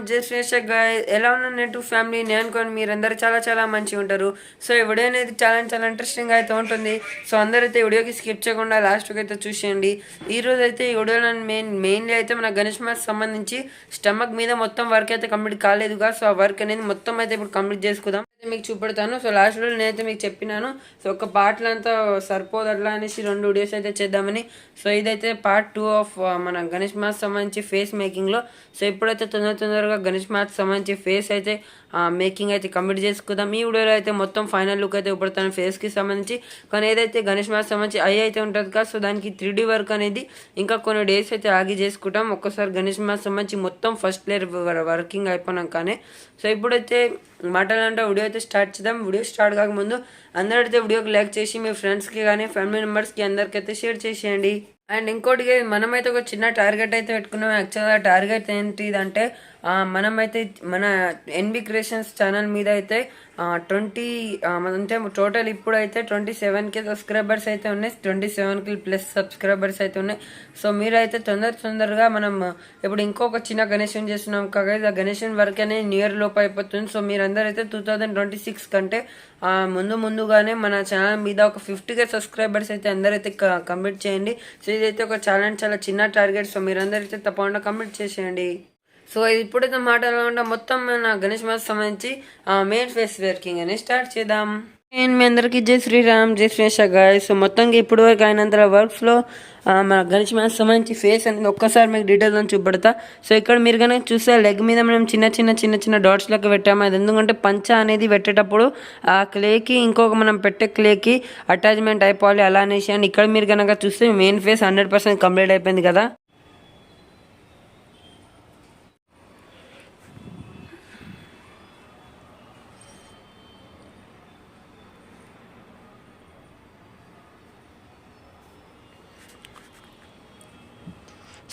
జై శ్రీషక్ గాయ్. ఎలా ఉన్నారు నెట్ ఫ్యామిలీ? నేను అనుకోని మీరందరూ చాలా మంచిగా ఉంటారు. సో ఈ వీడియో అనేది చాలా ఇంట్రెస్టింగ్ అయితే ఉంటుంది. సో అందరైతే వీడియోకి స్కిప్ చేయకుండా లాస్ట్కి అయితే చూసేయండి. ఈరోజు అయితే ఈ వీడియోలో మెయిన్లీ అయితే మన గణేష్ మ్యాథ్స్ సంబంధించి స్టమక్ మీద మొత్తం వర్క్ అయితే కంప్లీట్ కాలేదుగా. సో ఆ వర్క్ అనేది మొత్తం అయితే ఇప్పుడు కంప్లీట్ చేసుకుందాం. మీకు చూపెడతాను. సో లాస్ట్ వీడియో నేనైతే మీకు చెప్పినాను. సో ఒక పార్ట్లో అంతా సరిపోదు అట్లా అనేసి 2 వీడియోస్ అయితే చేద్దామని. సో ఇదైతే పార్ట్ 2 ఆఫ్ మన గణేష్ మ్యాథ్స్ సంబంధించి ఫేస్ మేకింగ్లో. సో ఇప్పుడైతే తొందరగా గణేష్ మ్యాథ్స్ సంబంధించి ఫేస్ అయితే మేకింగ్ అయితే కంప్లీట్ చేసుకుందాం. ఈ వీడియోలో అయితే మొత్తం ఫైనల్ లుక్ అయితే ఉపడతాను ఫేస్కి సంబంధించి. కానీ ఏదైతే గణేష్ మ్యాథ్స్ సంబంధించి ఐ అయితే ఉంటుంది కదా, సో దానికి 3D వర్క్ అనేది ఇంకా కొన్ని డేస్ అయితే ఆగి చేసుకుంటాం. ఒక్కసారి గణేష్ మ్యాథ్స్ సంబంధించి మొత్తం ఫస్ట్ లేయర్ వర్కింగ్ అయిపోయినాకనే. సో ఇప్పుడైతే మాటలంటే వీడియో అయితే స్టార్ట్ చేద్దాం. వీడియో స్టార్ట్ కాకముందు అందరైతే వీడియోకి లైక్ చేసి మీ ఫ్రెండ్స్కి కానీ ఫ్యామిలీ మెంబర్స్కి అందరికైతే షేర్ చేసేయండి. అండ్ ఇంకోటి మనమైతే ఒక చిన్న టార్గెట్ అయితే పెట్టుకున్నాం. యాక్చువల్గా టార్గెట్ ఏంటిదంటే మనమైతే మన ఎన్బి క్రియేషన్స్ ఛానల్ మీద అయితే 20 అంటే టోటల్ ఇప్పుడైతే 27K సబ్స్క్రైబర్స్ అయితే ఉన్నాయి. 27K ప్లస్ సబ్స్క్రైబర్స్ అయితే ఉన్నాయి. సో మీరైతే తొందరగా మనం ఇప్పుడు ఇంకొక చిన్న గణేషన్ చేస్తున్నాం కదా, ఆ గణేషన్ వర్క్ అనేది న్యూ ఇయర్ లోపు అయిపోతుంది. సో మీరందరూ అయితే 2026 కంటే ముందుగానే మన ఛానల్ మీద ఒక 50K సబ్స్క్రైబర్స్ అయితే అందరైతే కంప్లీట్ చేయండి. సో ఇదైతే ఒక చాలా చిన్న టార్గెట్. సో మీరందరైతే తప్పకుండా కంప్లీట్ చేసేయండి. సో ఇప్పుడైతే మాటలు మొత్తం మన గణేష్ మ్యాథ్స్ సంబంధించి మెయిన్ ఫేస్ వర్కింగ్ అని స్టార్ట్ చేద్దాం. నేను మీ అందరికీ జై శ్రీరామ్, జై శ్రీషక్ గాయ్. సో మొత్తంగా ఇప్పుడు వరకు అయినంత వర్క్స్లో మన గణేష్ మ్యాథ్స్ సంబంధించి ఫేస్ అనేది ఒక్కసారి మీకు డీటెయిల్గా చూపెడతా. సో ఇక్కడ మీరు కనుక చూస్తే లెగ్ మీద మనం చిన్న డాట్స్ లెక్క పెట్టాము. అది ఎందుకంటే పంచ అనేది పెట్టేటప్పుడు ఆ క్లేకి ఇంకొక మనం పెట్టే క్లేకి అటాచ్మెంట్ అయిపోవాలి అలా అనేసి. అండ్ ఇక్కడ మీరు కనుక చూస్తే మెయిన్ ఫేస్ 100% కంప్లీట్ అయిపోయింది కదా.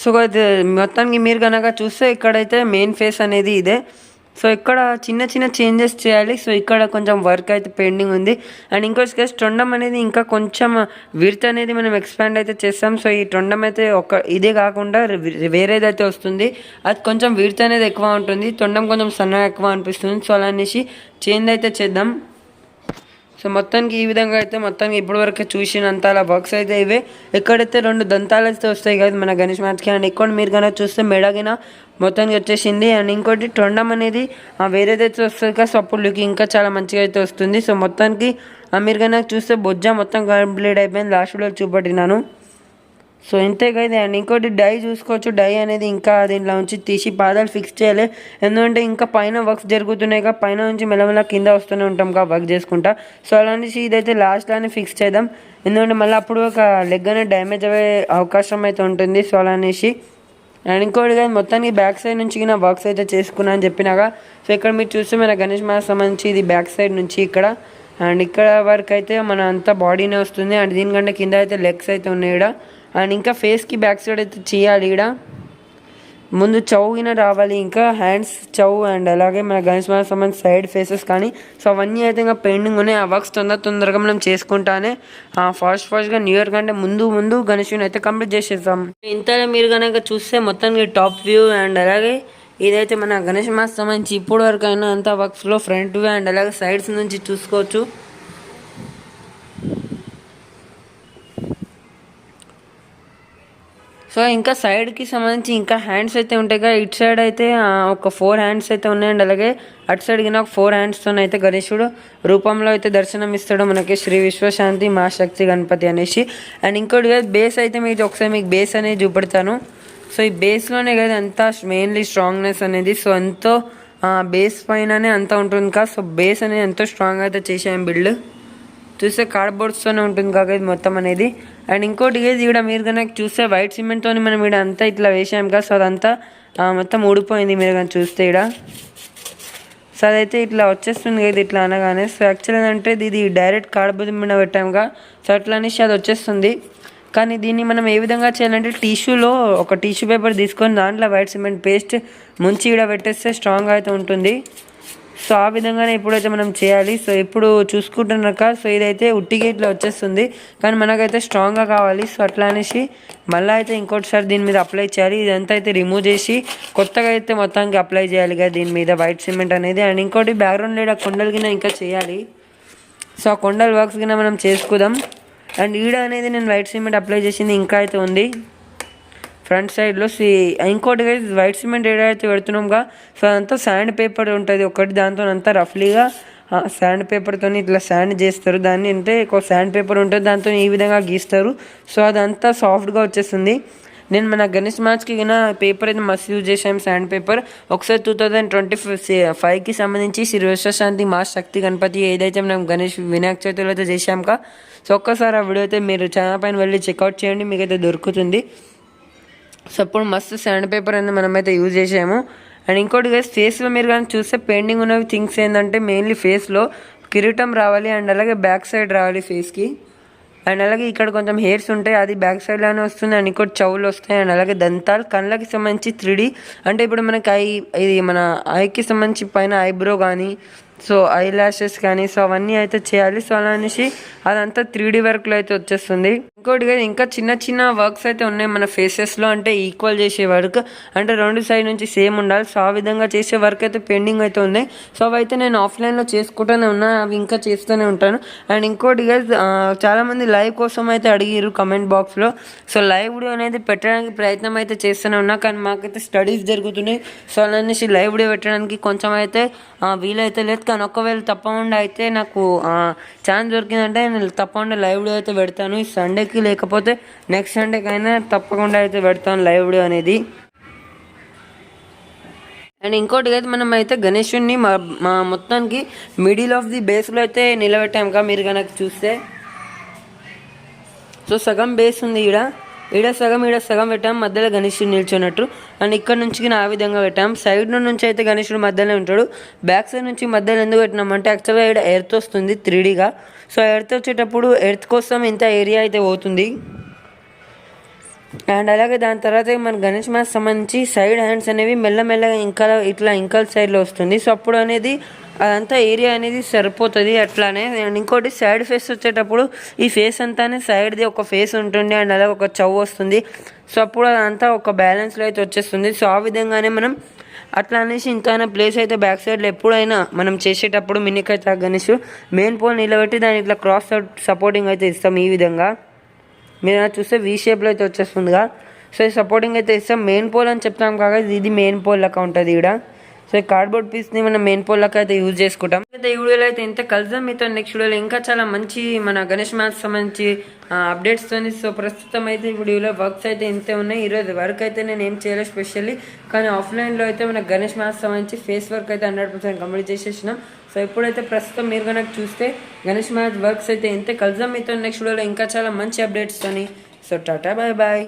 సో మొత్తానికి మీరు కనుక చూస్తే ఇక్కడైతే మెయిన్ ఫేస్ అనేది ఇదే. సో ఇక్కడ చిన్న చేంజెస్ చేయాలి. సో ఇక్కడ కొంచెం వర్క్ అయితే పెండింగ్ ఉంది. అండ్ ఇంకోటి కేసు తొండం అనేది ఇంకా కొంచెం విడ్త్ అనేది మనం ఎక్స్పాండ్ అయితే చేస్తాం. సో ఈ తొండం అయితే ఇదే కాకుండా వేరేదైతే వస్తుంది, అది కొంచెం విడ్త్ అనేది ఎక్కువ ఉంటుంది, తొండం కొంచెం సన్నగా ఎక్కువ అనిపిస్తుంది. సో అలా అనేసి చేంజ్ అయితే చేద్దాం. సో మొత్తానికి ఈ విధంగా అయితే మొత్తానికి ఇప్పటి వరకు చూసినంత అలా వర్క్స్ అయితే ఇవే. ఎక్కడైతే 2 దంతాలు అయితే వస్తాయి కదా మన గణేష్ మ్యాథ్స్కి. అండ్ ఇక్కడ మీరు కనుక చూస్తే మెడగిన మొత్తానికి వచ్చేసింది. అండ్ ఇంకోటి తొండం అనేది వేరేదైతే వస్తుంది కదా, సో అప్పుడు లుక్ ఇంకా చాలా మంచిగా అయితే వస్తుంది. సో మొత్తానికి మీరు కనుక చూస్తే బొజ్జ మొత్తం కంప్లీట్ అయిపోయింది. Last video చూపెట్టినాను. సో ఇంతే కదా. అండ్ ఇంకోటి డై చూసుకోవచ్చు. డై అనేది ఇంకా దీంట్లో నుంచి తీసి పాదాలు ఫిక్స్ చేయాలి. ఎందుకంటే ఇంకా పైన వర్క్స్ జరుగుతున్నాయి కదా, పైన నుంచి మెల్లమెల్ల కింద వస్తూనే ఉంటాం కదా వర్క్ చేసుకుంటా. సో అలాంటి ఇదైతే లాస్ట్లోనే ఫిక్స్ చేద్దాం. ఎందుకంటే మళ్ళీ అప్పుడు ఒక లెగ్ అనేది డ్యామేజ్ అయ్యే అవకాశం అయితే ఉంటుంది. సో అలా అనేసి. అండ్ ఇంకోటి కానీ మొత్తానికి బ్యాక్ సైడ్ నుంచి నా వర్క్స్ అయితే చేసుకున్నా అని చెప్పినాక. సో ఇక్కడ మీరు చూస్తే మన గణేష్ మ్యాథ్స్ సంబంధించి ఇది బ్యాక్ సైడ్ నుంచి ఇక్కడ. అండ్ ఇక్కడ వరకు అయితే మన అంతా బాడీనే వస్తుంది. అండ్ దీనికంటే కింద అయితే లెగ్స్ అయితే ఉన్నాయి ఇక్కడ. అండ్ ఇంకా ఫేస్కి బ్యాక్ సైడ్ అయితే చేయాలి. ఇక్కడ ముందు చౌగిన రావాలి, ఇంకా హ్యాండ్స్ చౌ అండ్ అలాగే మన గణేష్ మ్యాథ్స్ సంబంధించి సైడ్ ఫేసెస్ కానీ. సో అవన్నీ అయితే ఇంకా పెండింగ్ ఉన్నాయి. ఆ వర్క్స్ తొందరగా మనం చేసుకుంటానే ఫాస్ట్గా న్యూ ఇయర్ కంటే ముందు గణేష్ని అయితే కంప్లీట్ చేసేద్దాం. ఇంతలో మీరు కనుక చూస్తే మొత్తానికి టాప్ వ్యూ అండ్ అలాగే ఇదైతే మన గణేష్ మ్యాథ్స్ సంబంధించి ఇప్పుడు వరకు అయినా అంత వర్క్స్లో ఫ్రంట్ వ్యూ అండ్ అలాగే సైడ్స్ నుంచి చూసుకోవచ్చు. సో ఇంకా సైడ్కి సంబంధించి ఇంకా హ్యాండ్స్ అయితే ఉంటాయి కదా. ఇటు సైడ్ అయితే ఒక 4 హ్యాండ్స్ అయితే ఉన్నాయండి. అలాగే అటు సైడ్ కింద ఒక 4 హ్యాండ్స్తో అయితే గణేశుడు రూపంలో అయితే దర్శనం ఇస్తాడు మనకి, శ్రీ విశ్వశాంతి మా శక్తి గణపతి అనేసి. అండ్ ఇంకోటి కదా బేస్ అయితే మీకు ఒకసారి మీకు బేస్ అనేది చూపెడతాను. సో ఈ బేస్లోనే కదా అంతా మెయిన్లీ స్ట్రాంగ్నెస్ అనేది. సో ఎంతో బేస్ పైననే అంతా ఉంటుంది కదా. సో బేస్ అనేది ఎంతో స్ట్రాంగ్ అయితే చేసాం బిల్డ్. చూస్తే కార్డ్బోర్డ్స్తోనే ఉంటుంది కాక ఇది మొత్తం అనేది. అండ్ ఇంకోటి ఇది ఇక్కడ మీరు కనుక చూస్తే వైట్ సిమెంట్తో మనం ఇక్కడ అంతా ఇట్లా వేసాం కదా. సో అదంతా మొత్తం ఊడిపోయింది మీరు కనుక చూస్తే ఇక్కడ. సో అదైతే ఇట్లా వచ్చేస్తుంది కదా ఇట్లా అనగానే. సో యాక్చువల్ ఏంటంటే ఇది డైరెక్ట్ కార్డ్బోర్డ్ మీద పెట్టాముగా, సో అట్లా అనేసి అది వచ్చేస్తుంది. కానీ దీన్ని మనం ఏ విధంగా చేయాలంటే టిష్యూలో ఒక టిష్యూ పేపర్ తీసుకొని దాంట్లో వైట్ సిమెంట్ పేస్ట్ ముంచి ఇక్కడ పెట్టేస్తే స్ట్రాంగ్ అయితే ఉంటుంది. సో ఆ విధంగానే ఇప్పుడైతే మనం చేయాలి. సో ఇప్పుడు చూసుకుంటున్నాక సో ఇదైతే ఉట్టిగా ఇట్లా వచ్చేస్తుంది, కానీ మనకైతే స్ట్రాంగ్గా కావాలి. సో అట్లా అనేసి మళ్ళీ అయితే ఇంకోటిసారి దీని మీద అప్లై చేయాలి. ఇదంతా అయితే రిమూవ్ చేసి కొత్తగా అయితే మొత్తానికి అప్లై చేయాలి కదా దీని మీద వైట్ సిమెంట్ అనేది. అండ్ ఇంకోటి బ్యాక్గ్రౌండ్ లేదా కొండలు కింద ఇంకా చేయాలి. సో ఆ కొండల వర్క్స్ కింద మనం చేసుకుందాం. అండ్ ఈడ అనేది నేను వైట్ సిమెంట్ అప్లై చేసింది ఇంకా అయితే ఉంది ఫ్రంట్ సైడ్లో. ఇంకోటి వైట్ సిమెంట్ ఏదైతే పెడుతున్నాంగా సో అదంతా శాండ్ పేపర్ ఉంటుంది ఒకటి, దాంతో అంతా రఫ్లీగా శాండ్ పేపర్తో ఇట్లా శాండ్ చేస్తారు దాన్ని. అంటే ఒక శాండ్ పేపర్ ఉంటుంది దాంతో ఈ విధంగా గీస్తారు. సో అదంతా సాఫ్ట్గా వచ్చేస్తుంది. నేను మన గణేష్ మ్యాచ్కి పేపర్ అయితే మస్తు యూజ్ చేసాము శాండ్ పేపర్. ఒకసారి 2025కి సంబంధించి శ్రీ విశ్వశాంతి మా శక్తి గణపతి ఏదైతే మనం గణేష్ వినాయక చవితిలో అయితే చేసాంకా సో ఒక్కసారి ఆ వీడియో అయితే మీరు ఛానల్ పైన వెళ్ళి చెక్అవుట్ చేయండి, మీకైతే దొరుకుతుంది. సో అప్పుడు మస్తు శాండ్ పేపర్ అనేది మనమైతే యూజ్ చేసాము. అండ్ ఇంకోటి గైస్ ఫేస్లో మీరు కానీ చూస్తే పెండింగ్ ఉన్నవి థింగ్స్ ఏంటంటే మెయిన్లీ ఫేస్లో కిరీటం రావాలి, అండ్ అలాగే బ్యాక్ సైడ్ రావాలి ఫేస్కి. అండ్ అలాగే ఇక్కడ కొంచెం హెయిర్స్ ఉంటాయి, అది బ్యాక్ సైడ్లోనే వస్తుంది. అండ్ ఇంకోటి చెవులు వస్తాయి. అండ్ అలాగే దంతాలు, కళ్ళకి సంబంధించి 3D అంటే ఇప్పుడు మనకి ఇది మన ఐకి సంబంధించి పైన ఐబ్రో కానీ సో ఐ ల్యాషెస్ కానీ సో అవన్నీ అయితే చేయాలి. సో అలా అనేసి అదంతా 3D వర్క్లో అయితే వచ్చేస్తుంది. ఇంకోటి ఇంకా చిన్న చిన్న వర్క్స్ అయితే ఉన్నాయి మన ఫేసెస్లో, అంటే ఈక్వల్ చేసే వర్క్, అంటే రెండు సైడ్ నుంచి సేమ్ ఉండాలి. సో ఆ విధంగా చేసే వర్క్ అయితే పెండింగ్ అయితే ఉన్నాయి. సో అవి అయితే నేను ఆఫ్లైన్లో చేసుకుంటూనే ఉన్నా, అవి ఇంకా చేస్తూనే ఉంటాను. అండ్ ఇంకోటి చాలామంది లైవ్ కోసం అయితే అడిగారు కమెంట్ బాక్స్లో. సో లైవ్ వీడియో అనేది పెట్టడానికి ప్రయత్నం అయితే చేస్తూనే ఉన్నా, కానీ మాకైతే స్టడీస్ జరుగుతున్నాయి. సో అలా అనేసి లైవ్ వీడియో పెట్టడానికి కొంచెం అయితే వీలైతే లేదు. కానీ ఒకవేళ తప్పకుండా అయితే నాకు ఛాన్స్ దొరికిందంటే నేను తప్పకుండా లైవ్ వీడియో అయితే పెడతాను. ఈ సండేకి లేకపోతే నెక్స్ట్ సండేకి అయినా తప్పకుండా అయితే పెడతాను లైవ్ వీడియో అనేది. అండ్ ఇంకోటి అయితే మనం అయితే గణేశుడిని మా మొత్తానికి మిడిల్ ఆఫ్ ది బేస్లో అయితే నిలబెట్టాం కదా మీరు కనుక చూస్తే. సో సగం బేస్ ఉంది ఈడ సగం పెట్టాం, మధ్యలో గణేశుడు నిల్చున్నట్టు. అండ్ ఇక్కడ నుంచి ఆ విధంగా పెట్టాం. సైడ్ నుంచి అయితే గణేశుడు మధ్యలో ఉంటాడు, బ్యాక్ సైడ్ నుంచి మధ్యలో ఎందుకు పెట్టినామంటే యాక్చువల్గా ఇక్కడ ఎర్త్ వస్తుంది 3Dగా. సో ఎర్త్ వచ్చేటప్పుడు ఎర్త్ కోసం ఇంత ఏరియా అయితే పోతుంది. అండ్ అలాగే దాని తర్వాత మన గణేష్ మ్యాచ్ సంబంధించి సైడ్ హ్యాండ్స్ అనేవి మెల్లమెల్లగా ఇంకా సైడ్లో వస్తుంది. సో అప్పుడు అనేది అదంతా ఏరియా అనేది సరిపోతుంది అట్లానే. అండ్ ఇంకోటి సైడ్ ఫేస్ వచ్చేటప్పుడు ఈ ఫేస్ అంతానే సైడ్ది ఒక ఫేస్ ఉంటుంది, అండ్ అలాగే ఒక చవ్వు వస్తుంది. సో అప్పుడు అదంతా ఒక బ్యాలెన్స్లో అయితే వచ్చేస్తుంది. సో ఆ విధంగానే మనం అట్లా అనేసి ఇంకైనా ప్లేస్ అయితే బ్యాక్ సైడ్లో ఎప్పుడైనా మనం చేసేటప్పుడు మినికైతే గణేష్ మెయిన్ పోల్ నిలబెట్టి దాన్ని ఇట్లా క్రాస్ సపోర్టింగ్ అయితే ఇస్తాం. ఈ విధంగా మీరు చూస్తే వీ షేప్లో అయితే వచ్చేస్తుందిగా. సో ఈ సపోర్టింగ్ అయితే ఇస్తాం. మెయిన్ పోల్ అని చెప్తాం కాగా ఇది మెయిన్ పోల్ లెక్క ఉంటుంది ఇక్కడ. సో ఈ కార్డ్బోర్డ్ పీస్ని మనం మెయిన్ పోల్ లెక్క అయితే యూజ్ చేసుకుంటాం. అయితే ఈ వీడియోలో అయితే ఇంత కలుద్దాం మీతో నెక్స్ట్ వీడియోలో ఇంకా చాలా మంచి మన గణేష్ మ్యాచ్ సంబంధించి అప్డేట్స్తో. సో ప్రస్తుతం అయితే ఈ వీడియోలో వర్క్స్ అయితే ఇంతే ఉన్నాయి. ఈరోజు వర్క్ అయితే నేను ఏం చేయలేదు స్పెషల్లీ, కానీ ఆఫ్లైన్లో అయితే మన గణేష్ మ్యాచ్ సంబంధించి ఫేస్ వర్క్ అయితే 100% కంప్లీట్ చేసేసినాం. సో ఇప్పుడైతే ప్రస్తుతం మీరు కనుక చూస్తే గణేష్ మ్యాచ్ వర్క్స్ అయితే ఇంతే. కలుద్దాం మీతో నెక్స్ట్ వీడియోలో ఇంకా చాలా మంచి అప్డేట్స్తోని. So tata bye bye.